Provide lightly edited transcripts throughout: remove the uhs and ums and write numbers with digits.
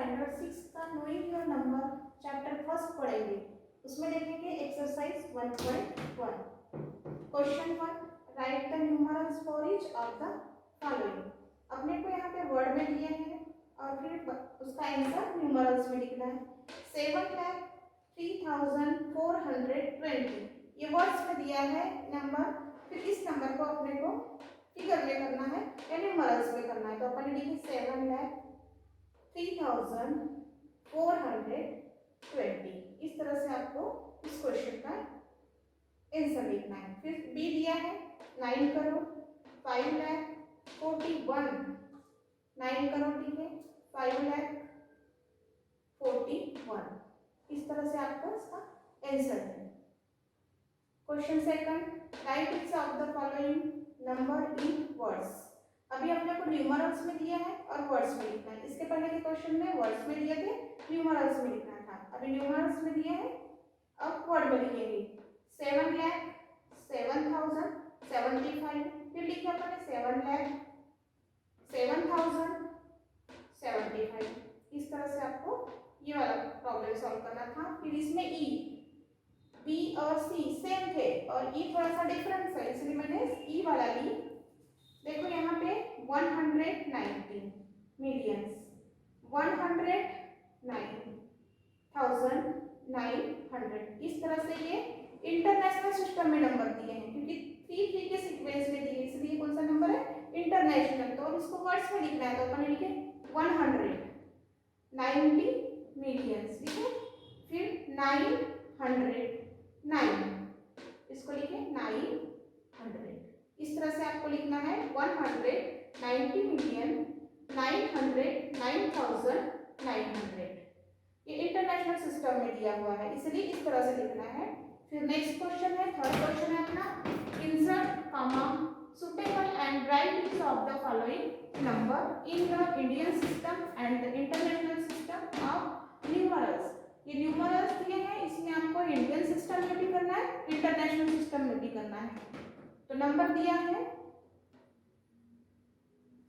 Standard 6 का knowing your number chapter first पढ़ेंगे। उसमें देखेंगे exercise 1.1 question 1 right the numerals for each of the following. अपने को यहाँ पे वर्ड में दिए हैं और फिर उसका आंसर न्यूमरल्स में लिखना है। 7,03,420 ये वर्ड्स में दिया है नंबर, फिर इस नंबर को अपने को फिगर में करना है या न्यूमरल्स में करना है। तो अपन लिखेंगे 7,03,420। इस तरह से आपको इस क्वेश्चन का आंसर लिखना है। फिर बी दिया है 9 करोड़ 5,41 9 करोड़ ठीक है 5,41 इस तरह से आपको इसका आंसर है। Question second right each of the following number in words. अभी अपने को न्यूमरल्स में दिया है और वर्ड्स में लिखना है। इसके पहले के क्वेश्चन में वर्ड्स में दिए थे, न्यूमरल्स में लिखना था। अभी न्यूमरल्स में दिया है, अब वर्ड में लिखेंगे 7,07,075। फिर लिखे अपने 7,07,075। इस तरह से आपको ये वाला प्रॉब्लम सॉल्व करना था। फिर इसमें ई बी और सी सेम थे और ई थोड़ा सा डिफरेंस है, इसलिए मैंने ई वाला ली। देखो यहाँ पे 190 मिलियंस 109,900 इस तरह से ये इंटरनेशनल सिस्टम में नंबर दिए हैं, क्योंकि 3 के सीक्वेंस में दिए, इसलिए कौन सा नंबर है इंटरनेशनल। तो इसको वर्ड्स में लिखना है, तो अपन लिखे 190 मिलियंस ठीक है। फिर 909 इसको लिखे 900। इस तरह से आपको लिखना है 190,900,9,900। ये इंटरनेशनल सिस्टम में दिया हुआ है, इसलिए इस तरह से लिखना है। फिर नेक्स्ट क्वेश्चन है, थर्ड क्वेश्चन है अपना insert comma suitable and right each of the following number in the Indian system and the international system of numerals. ये न्यूमरल्स दिए हैं, इसमें आपको इंडियन सिस्टम में भी करना है, इंटरनेशनल सिस्टम में भी करना है। तो नंबर दिया है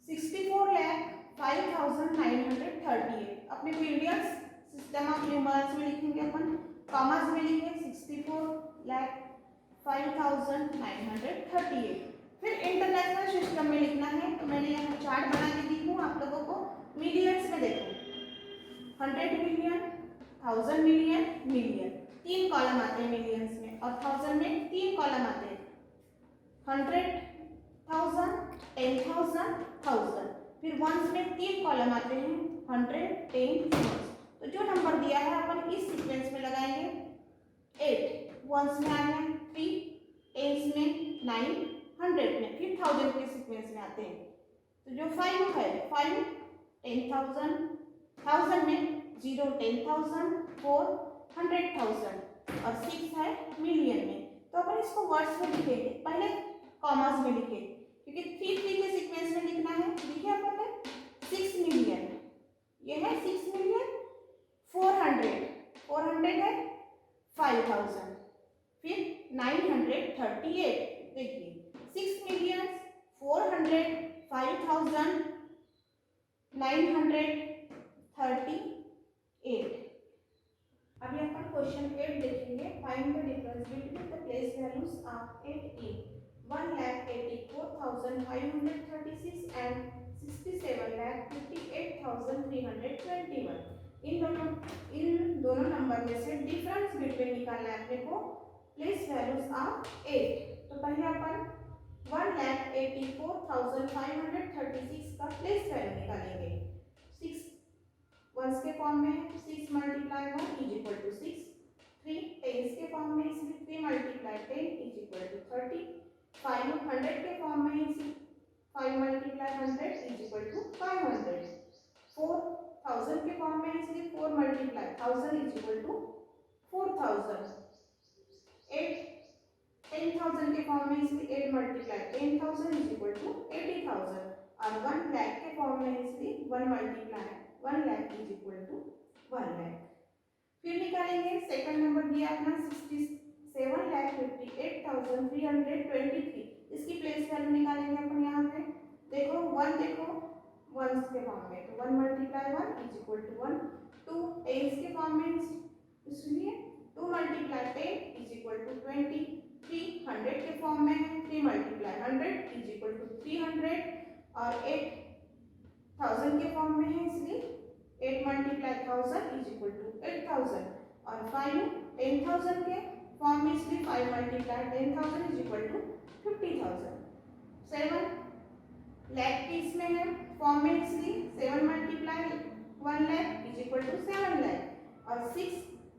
64,05,938। अपने को इंडियन सिस्टम ऑफ न्यूमरल्स में लिखेंगे अपन, कॉमर्स में लिखेंगे 64,05,938। फिर इंटरनेशनल सिस्टम में लिखना है, तो मैंने यहाँ चार्ट बना के दी हूँ आप लोगों को। मिलियंस में देखो 100 मिलियन 1000 मिलियन मिलियन 3 कॉलम आते हैं मिलियंस में, और 1000 में 3 कॉलम आते हैं 100,000 10,000 1000। फिर वंस में 3 कॉलम आते हैं 100 10 100। तो जो नंबर दिया है अपन इस सीक्वेंस में लगाएंगे 8 वंस में आ गया 3 टेंस में 9 100 में, फिर 1000 के सीक्वेंस में आते हैं। तो जो 5 है 5 10,000 1000 में 0 10,000 4 100,000 और 6 है मिलियन में। तो अपन इसको वर्ड्स में लिखेंगे, पहले कॉमर्स में लिखे, क्योंकि 3 के सीक्वेंस में लिखना है। लिखे अपन ने 6 मिलियन, ये है 6 मिलियन 400 है 5,000। फिर 938 देखिए 6 मिलियन 400 5,000 938। अभी अपन क्वेश्चन 8 देखेंगे। Find the difference between the place values of 8 in 1,84,536 and 67,58,321। इन दोनों नंबर में से डिफरेंस बिटवीन निकालना है अपने को प्लेस वैल्यूज ऑफ 8। तो पहले अपन 1,84,536 का प्लेस वैल्यू निकालेंगे। 6 वंस के फॉर्म में है, 6 × 1 = 6। 3 टेंस के फॉर्म में, इसलिए 3 × 10 = 30। 5 100 के फॉर्म में, इसलिए 5 × 100 = 500। 4 1000 के फॉर्म में, इसलिए 4 × 1000 = 4000। 8 10,000 के फॉर्म में, इसलिए 8 × 10,000 = 80,000। और 1 लाख के फॉर्म में, इसलिए 1 × 1 लाख = 1 लाख। फिर निकालेंगे सेकंड नंबर दिया अपना 67,58,323। इसकी प्लेस वैल्यू निकालेंगे अपन यहाँ पे। देखो 1 देखो वंस के फॉर्म में, तो 1 multiply 1 is equal to 1, 2 tens के फॉर्म में, इसलिए 2 मल्टीप्लाई 10 इज इक्वल टू 20, 3 100 के फॉर्म में है, 3 मल्टीप्लाई 100 इज इक्वल टू 300, और 8 1000 के फॉर्म में है, इसलिए 8 मल्टीप्लाई 1000 इज इक्वल टू 8000, और 5 10,000 के फॉर्म में, इसलिए 5 multiply 10,000 is equal to 50,000। 7 lakh के इसमें है फॉर्म में, इसलिए 7 multiply 1 lakh is equal to 7 lakh, और 6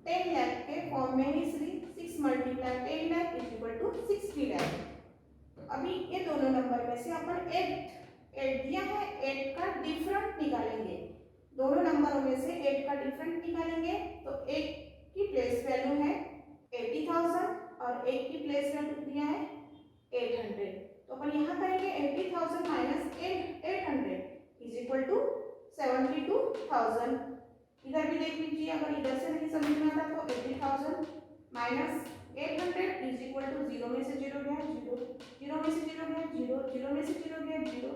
10 लाख के फॉर्म में है, इसलिए 6 multiply 10 lakh is equal to 60 lakh. अभी ये दोनों नंबर में से अपन 8 दिया है, 8 का डिफरेंट निकालेंगे, दोनों नंबरों में से 8 का डिफरेंट निकालेंगे, तो 8 की प्लेस वैल्यू है 80,000 और 8 की प्लेस वैल्यू दिया है 800, तो अपन यहाँ करेंगे 80,000 माइनस 800 इज इक्वल टू 72,000। इधर भी देख लीजिए, अगर इधर से नहीं समझ में आता तो 80,000 माइनस 800 इज इक्वल टू 0 में से 0 गया 0, 0 में से 0 गया 0, 0 में से 0 गया 0।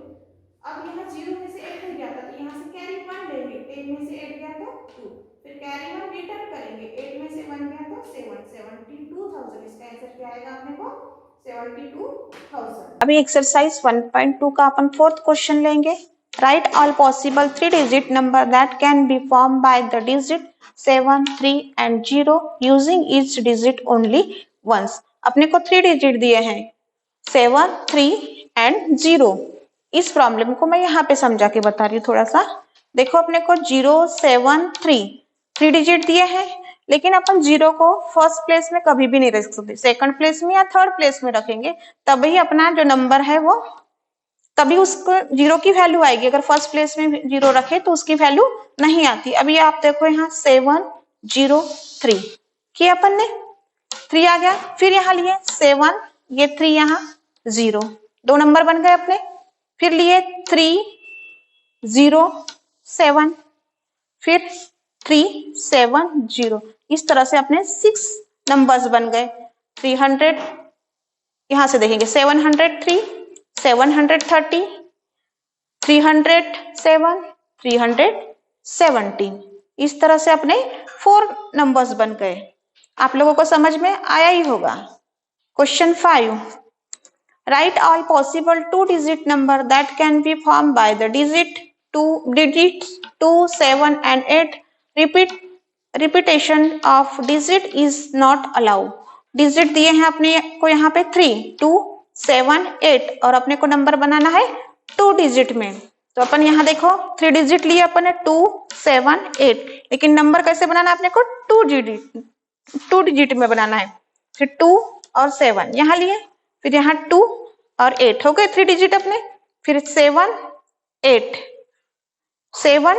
अब यहाँ 0 में से 8 गया था, तो यहाँ से कैरी 1 लेंगे, 10 में से 8 गया तो 2, फिर कैरी 1 रिटर्न करेंगे, 8 में से 1 गया तो 7, 72,000। इसका आंसर क्या आएगा अपने को 72,000। अभी एक्सरसाइज 1.2 का अपन फोर्थ क्वेश्चन लेंगे। Write all possible 3 digit number that can be form by the digit 7, 3 and 0 using each digit only once. अपने को 3 डिजिट दिए हैं 7, 3 एंड 0। इस प्रॉब्लम को मैं यहाँ पे समझा के बता रही हूँ थोड़ा सा। देखो अपने को 0, 7, 3 डिजिट दिए हैं, लेकिन अपन 0 को फर्स्ट प्लेस में कभी भी नहीं रख सकते, सेकंड प्लेस में या थर्ड प्लेस में रखेंगे तभी अपना जो नंबर है वो तभी उसको 0 की वैल्यू आएगी। अगर फर्स्ट प्लेस में 0 रखे तो उसकी वैल्यू नहीं आती। अभी आप देखो यहाँ 7, 0, 3 किया अपन ने, 3 आ गया, फिर यहाँ लिए 7, ये 3 यहाँ 0, 2 नंबर बन गए अपने, फिर लिए 3, 0, 7, फिर 3, 7, 0। इस तरह से अपने 6 नंबर्स बन गए। 300 यहां से देखेंगे 703, 730, 307, 317। इस तरह से अपने 4 नंबर्स बन गए। आप लोगों को समझ में आया ही होगा। Question 5, right all possible 2 digit number that can be form by the digits 2, 7 and 8. Repetition of digit is not allowed. Digit दिए हैं अपने को यहाँ पे 3, 2, 7, 8 और अपने को नंबर बनाना है 2 डिजिट में। तो अपन यहाँ देखो 3 डिजिट लिए अपन ने 2, 7, 8, लेकिन नंबर कैसे बनाना है अपने को 2 डिजिट में बनाना है। फिर 2 और 7 यहाँ लिए, फिर यहाँ 2 और 8 हो गए 3 डिजिट अपने, फिर 7, 8, 7,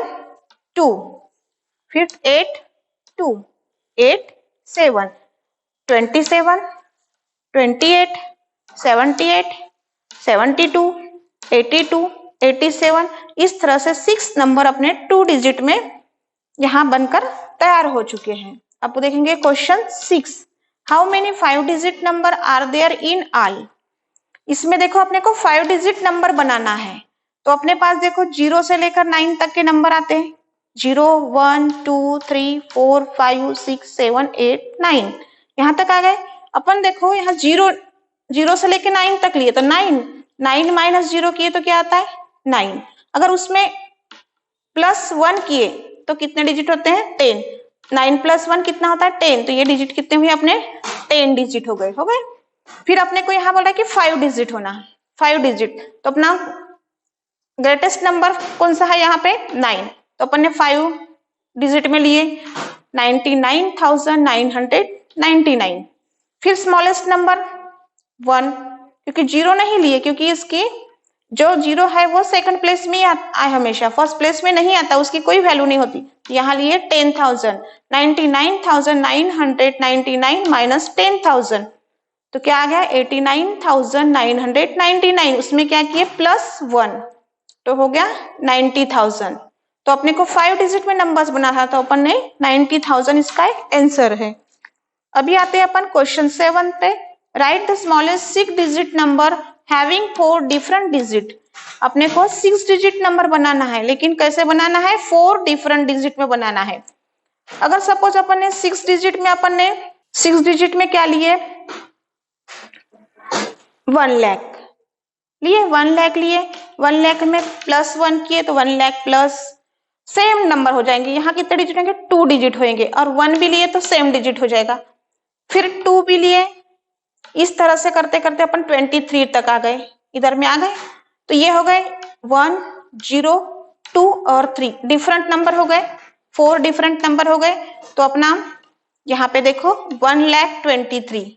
2, फिर 8, 2, 8, 7, 27, 28, 78, 72, 82, 87। इस तरह से 6 नंबर अपने 2 डिजिट में यहां बनकर तैयार हो चुके हैं। अब देखेंगे question 6, how many 5 digit number are there in all. इसमें देखो अपने को 5 डिजिट नंबर बनाना है, तो अपने पास देखो 0 से लेकर 9 तक के नंबर आते हैं। 0, 1, 2, 3, 4, 5, 6, 7, 8, 9 यहाँ तक आ गए। अपन देखो यहाँ 0 से लेकर 9 तक लिए तो 9 माइनस 0 किए तो क्या आता है 9। अगर उसमें +1 किए तो कितने डिजिट होते हैं 10। 9 + 1 कितना होता है 10, तो ये डिजिट कितने हुए अपने 10 डिजिट हो गए। फिर अपने को यहाँ बोला कि 5 डिजिट होना, 5 डिजिट, तो अपना ग्रेटेस्ट नंबर कौन सा है यहाँ पे 9, तो अपन ने 5 डिजिट में लिए 99,999। फिर स्मॉलेस्ट नंबर 1, क्योंकि 0 नहीं लिए, क्योंकि इसकी जो 0 है वो सेकंड प्लेस में आए हमेशा, फर्स्ट प्लेस में नहीं आता, उसकी कोई वैल्यू नहीं होती। यहाँ लिए 10,000, 99,999 माइनस 10,000 तो क्या आ गया 89,999। उसमें क्या किए +1 तो हो गया 90,000। तो अपने को 5 डिजिट में नंबर्स बनाना था, तो अपन ने 90,000 इसका आंसर है। अभी आते हैं अपन क्वेश्चन 7 पे। Right the smallest 6 digit number having 4 different digit, अपने को 6 डिजिट नंबर बनाना है, लेकिन कैसे बनाना है, 4 डिफरेंट डिजिट में बनाना है। अगर सपोज अपन ने 6 डिजिट में क्या लिए, 1 लाख लिए, 1 लाख लिए, 1 लाख में +1 किए तो 1 लाख प्लस सेम नंबर हो जाएंगे। यहाँ कितने डिजिट होंगे, 2 डिजिट होंगे, और 1 भी लिए तो सेम डिजिट हो जाएगा, फिर 2 भी लिए। इस तरह से करते करते अपन 23 तक आ गए, इधर में आ गए, तो ये हो गए 1 0 2 और 3 डिफरेंट नंबर हो गए, 4 डिफरेंट नंबर हो गए। तो अपना यहाँ पे देखो 1,23,000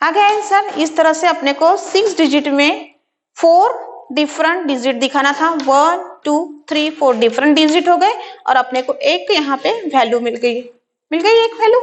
आ गया आंसर। इस तरह से अपने को 6 डिजिट में 4 डिफरेंट डिजिट दिखाना था, 1 2 3 4 डिफरेंट डिजिट हो गए, और अपने को एक यहाँ पे वैल्यू मिल गई एक वैल्यू।